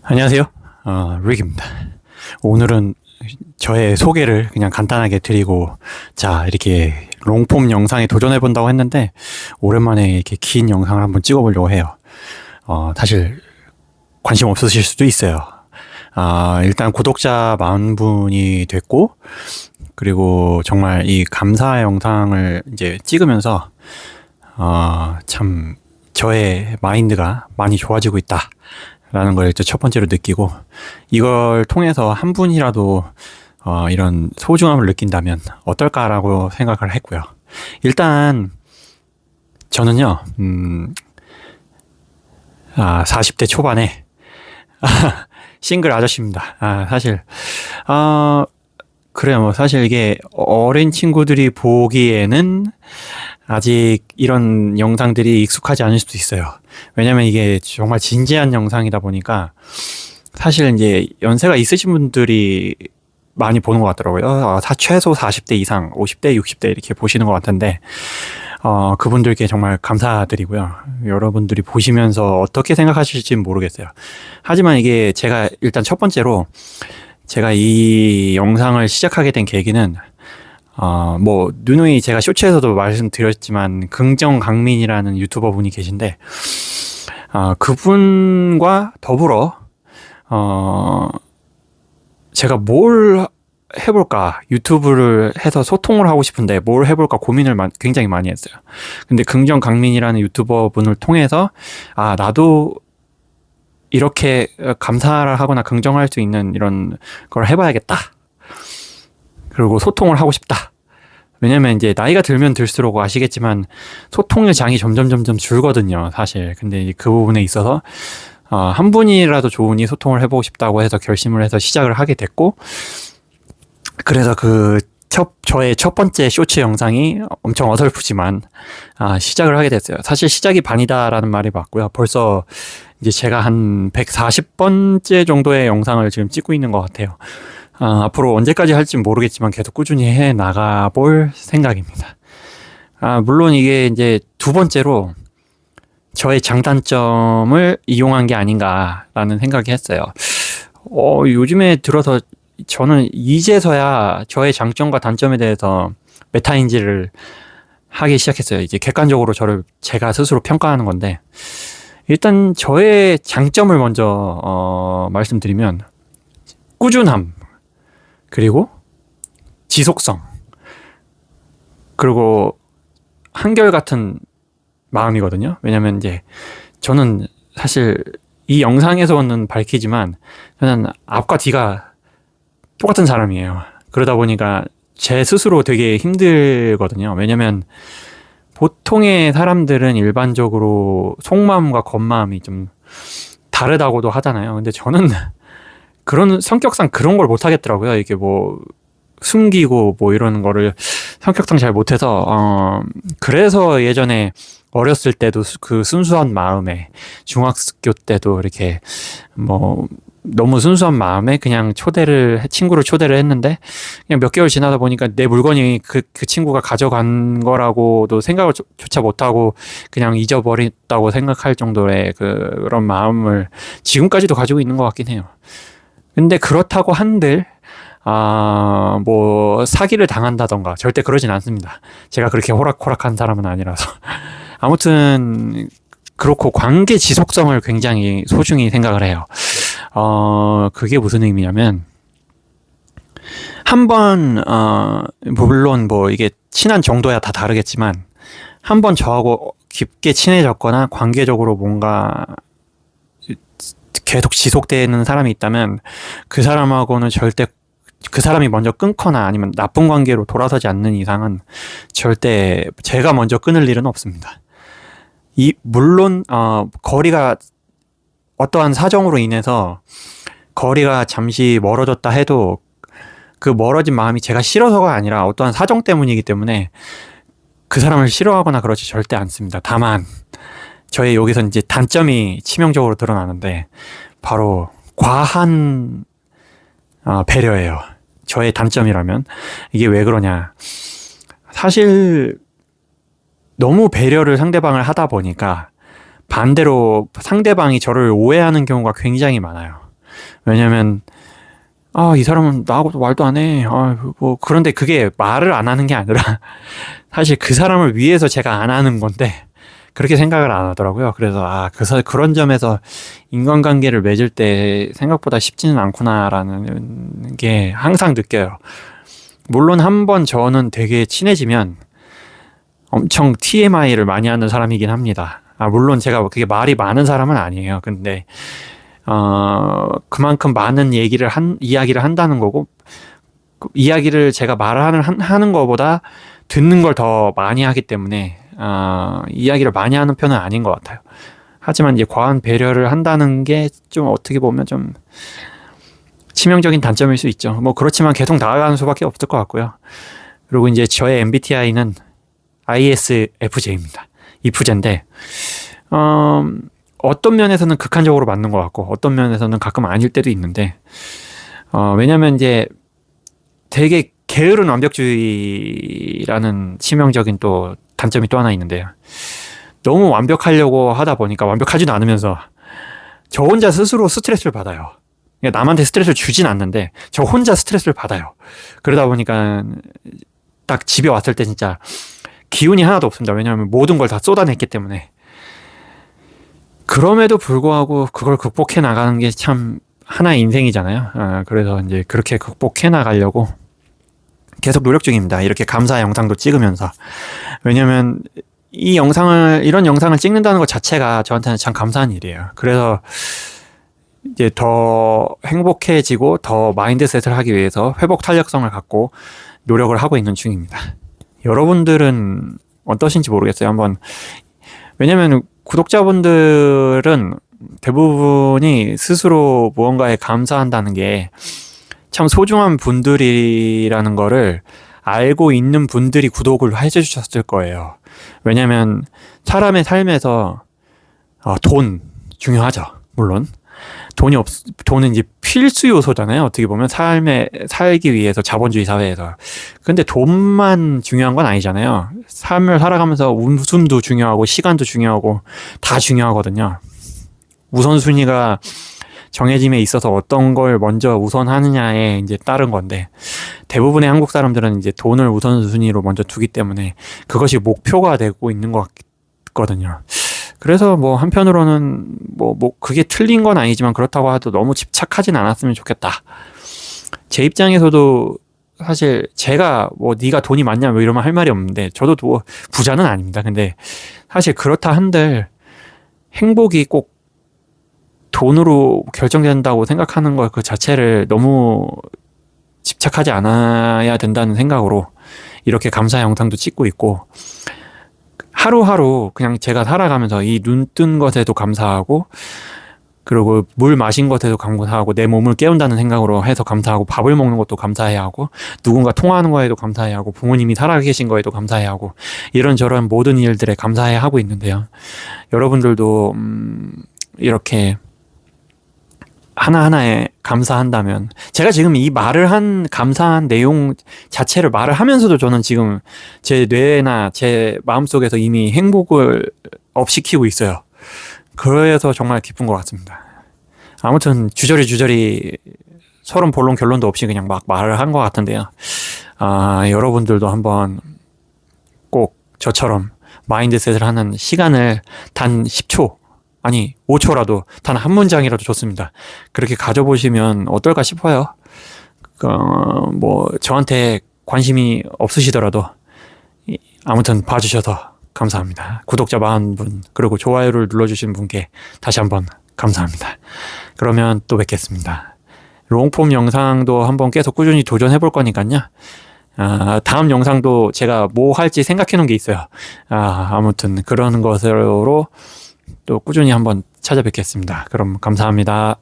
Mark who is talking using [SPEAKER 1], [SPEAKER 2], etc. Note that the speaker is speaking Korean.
[SPEAKER 1] 안녕하세요. 릭입니다. 오늘은 저의 소개를 그냥 간단하게 드리고, 자, 이렇게 롱폼 영상에 도전해본다고 했는데, 오랜만에 이렇게 긴 영상을 한번 찍어보려고 해요. 사실 관심 없으실 수도 있어요. 일단 구독자 10,000분이 됐고, 그리고 정말 이 감사 영상을 이제 찍으면서, 참, 저의 마인드가 많이 좋아지고 있다. 라는 걸 첫 번째로 느끼고, 이걸 통해서 한 분이라도 이런 소중함을 느낀다면 어떨까라고 생각을 했고요. 일단 저는요 40대 초반에 싱글 아저씨입니다. 사실 그래요. 뭐 사실 이게 어린 친구들이 보기에는 아직 이런 영상들이 익숙하지 않을 수도 있어요. 왜냐면 이게 정말 진지한 영상이다 보니까 사실 이제 연세가 있으신 분들이 많이 보는 것 같더라고요. 최소 40대 이상, 50대, 60대 이렇게 보시는 것 같은데, 그분들께 정말 감사드리고요. 여러분들이 보시면서 어떻게 생각하실지는 모르겠어요. 하지만 이게 제가 일단 첫 번째로 제가 이 영상을 시작하게 된 계기는 누누이 제가 쇼츠에서도 말씀드렸지만 긍정강민이라는 유튜버 분이 계신데, 그분과 더불어 제가 뭘 해볼까, 유튜브를 해서 소통을 하고 싶은데 뭘 해볼까 고민을 굉장히 많이 했어요. 근데 긍정강민이라는 유튜버 분을 통해서 나도 이렇게 감사를 하거나 긍정할 수 있는 이런 걸 해봐야겠다, 그리고 소통을 하고 싶다. 왜냐면 이제 나이가 들면 들수록 아시겠지만 소통의 장이 점점 줄거든요, 사실. 근데 그 부분에 있어서 한 분이라도 좋으니 소통을 해보고 싶다고 해서 결심을 해서 시작을 하게 됐고, 그래서 저의 첫 번째 쇼츠 영상이 엄청 어설프지만 시작을 하게 됐어요. 사실 시작이 반이다라는 말이 맞고요. 벌써 이제 제가 한 140번째 정도의 영상을 지금 찍고 있는 것 같아요. 앞으로 언제까지 할지 모르겠지만 계속 꾸준히 해 나가볼 생각입니다. 물론 이게 이제 두 번째로 저의 장단점을 이용한 게 아닌가라는 생각이 했어요. 요즘에 들어서 저는 이제서야 저의 장점과 단점에 대해서 메타인지를 하기 시작했어요. 이제 객관적으로 제가 스스로 평가하는 건데, 일단 저의 장점을 먼저 말씀드리면 꾸준함, 그리고 지속성, 그리고 한결같은 마음이거든요. 왜냐면 이제 저는 사실 이 영상에서는 밝히지만 저는 앞과 뒤가 똑같은 사람이에요. 그러다 보니까 제 스스로 되게 힘들거든요. 왜냐면 보통의 사람들은 일반적으로 속마음과 겉마음이 좀 다르다고도 하잖아요. 근데 저는 그런 성격상 그런 걸 못 하겠더라고요. 이게 뭐 숨기고 뭐 이런 거를 성격상 잘 못해서, 그래서 예전에 어렸을 때도 그 순수한 마음에, 중학교 때도 이렇게 뭐 너무 순수한 마음에 그냥 친구를 초대를 했는데, 그냥 몇 개월 지나다 보니까 내 물건이 그 친구가 가져간 거라고도 생각을 조차 못하고 그냥 잊어버렸다고 생각할 정도의 그런 마음을 지금까지도 가지고 있는 것 같긴 해요. 근데 그렇다고 한들 뭐 사기를 당한다던가 절대 그러진 않습니다. 제가 그렇게 호락호락한 사람은 아니라서. 아무튼 그렇고 관계 지속성을 굉장히 소중히 생각을 해요. 그게 무슨 의미냐면, 한번 물론 뭐 이게 친한 정도야 다 다르겠지만, 한번 저하고 깊게 친해졌거나 관계적으로 뭔가 계속 지속되는 사람이 있다면, 그 사람하고는 절대, 그 사람이 먼저 끊거나 아니면 나쁜 관계로 돌아서지 않는 이상은 절대 제가 먼저 끊을 일은 없습니다. 물론 거리가, 어떠한 사정으로 인해서 거리가 잠시 멀어졌다 해도 그 멀어진 마음이 제가 싫어서가 아니라 어떠한 사정 때문이기 때문에 그 사람을 싫어하거나 그러지 절대 않습니다. 다만 저의 여기서 이제 단점이 치명적으로 드러나는데, 바로 과한 배려예요. 저의 단점이라면. 이게 왜 그러냐, 사실 너무 배려를 상대방을 하다 보니까 반대로 상대방이 저를 오해하는 경우가 굉장히 많아요. 왜냐면 이 사람은 나하고 말도 안 해. 그런데 그게 말을 안 하는 게 아니라 사실 그 사람을 위해서 제가 안 하는 건데 그렇게 생각을 안 하더라고요. 그래서 그런 점에서 인간관계를 맺을 때 생각보다 쉽지는 않구나라는 게 항상 느껴요. 물론 한번 저는 되게 친해지면 엄청 TMI를 많이 하는 사람이긴 합니다. 물론 제가 그게 말이 많은 사람은 아니에요. 근데 그만큼 많은 이야기를 한다는 거고, 이야기를 제가 하는 거보다 듣는 걸 더 많이 하기 때문에, 이야기를 많이 하는 편은 아닌 것 같아요. 하지만 이제 과한 배려를 한다는 게 좀 어떻게 보면 좀 치명적인 단점일 수 있죠. 뭐 그렇지만 계속 나아가는 수밖에 없을 것 같고요. 그리고 이제 저의 MBTI는 ISFJ입니다. 이프제인데, 어떤 면에서는 극한적으로 맞는 것 같고 어떤 면에서는 가끔 아닐 때도 있는데 왜냐면 이제 되게 게으른 완벽주의라는 치명적인 또 단점이 또 하나 있는데요. 너무 완벽하려고 하다 보니까 완벽하지도 않으면서 저 혼자 스스로 스트레스를 받아요. 그러니까 남한테 스트레스를 주진 않는데 저 혼자 스트레스를 받아요. 그러다 보니까 딱 집에 왔을 때 진짜 기운이 하나도 없습니다. 왜냐하면 모든 걸 다 쏟아냈기 때문에. 그럼에도 불구하고 그걸 극복해 나가는 게 참 하나의 인생이잖아요. 그래서 이제 그렇게 극복해 나가려고 계속 노력 중입니다. 이렇게 감사 영상도 찍으면서. 왜냐면 이런 영상을 찍는다는 것 자체가 저한테는 참 감사한 일이에요. 그래서 이제 더 행복해지고 더 마인드셋을 하기 위해서 회복 탄력성을 갖고 노력을 하고 있는 중입니다. 여러분들은 어떠신지 모르겠어요. 왜냐면 구독자분들은 대부분이 스스로 무언가에 감사한다는 게 참 소중한 분들이라는 거를 알고 있는 분들이 구독을 해주셨을 거예요. 왜냐면 사람의 삶에서 돈 중요하죠. 물론 돈은 이제 필수 요소잖아요. 어떻게 보면 살기 위해서 자본주의 사회에서. 근데 돈만 중요한 건 아니잖아요. 삶을 살아가면서 웃음도 중요하고 시간도 중요하고 다 중요하거든요. 우선순위가 정해짐에 있어서 어떤 걸 먼저 우선하느냐에 이제 따른 건데 대부분의 한국 사람들은 이제 돈을 우선순위로 먼저 두기 때문에 그것이 목표가 되고 있는 것 같거든요. 그래서 뭐 한편으로는 뭐 그게 틀린 건 아니지만 그렇다고 해도 너무 집착하진 않았으면 좋겠다. 제 입장에서도 사실 제가 뭐 네가 돈이 많냐 뭐 이러면 할 말이 없는데 저도 부자는 아닙니다. 근데 사실 그렇다 한들 행복이 꼭 돈으로 결정된다고 생각하는 것 그 자체를 너무 집착하지 않아야 된다는 생각으로 이렇게 감사 영상도 찍고 있고 하루하루 그냥 제가 살아가면서 이 눈 뜬 것에도 감사하고 그리고 물 마신 것에도 감사하고 내 몸을 깨운다는 생각으로 해서 감사하고 밥을 먹는 것도 감사해야 하고 누군가 통화하는 거에도 감사해야 하고 부모님이 살아계신 거에도 감사해야 하고 이런저런 모든 일들에 감사해야 하고 있는데요. 여러분들도 이렇게 하나하나에 감사한다면 제가 지금 이 감사한 내용 자체를 말을 하면서도 저는 지금 제 뇌나 제 마음속에서 이미 행복을 업시키고 있어요. 그래서 정말 기쁜 것 같습니다. 아무튼 주저리 서론 본론 결론도 없이 그냥 막 말을 한 것 같은데요. 여러분들도 한번 꼭 저처럼 마인드셋을 하는 시간을 단 10초 아니 5초라도 단 한 문장이라도 좋습니다. 그렇게 가져보시면 어떨까 싶어요. 뭐 저한테 관심이 없으시더라도 아무튼 봐주셔서 감사합니다. 구독자 40분 그리고 좋아요를 눌러주신 분께 다시 한번 감사합니다. 그러면 또 뵙겠습니다. 롱폼 영상도 한번 계속 꾸준히 도전해 볼 거니까요. 다음 영상도 제가 뭐 할지 생각해 놓은 게 있어요. 아무튼 그런 것으로 또 꾸준히 한번 찾아뵙겠습니다. 그럼 감사합니다.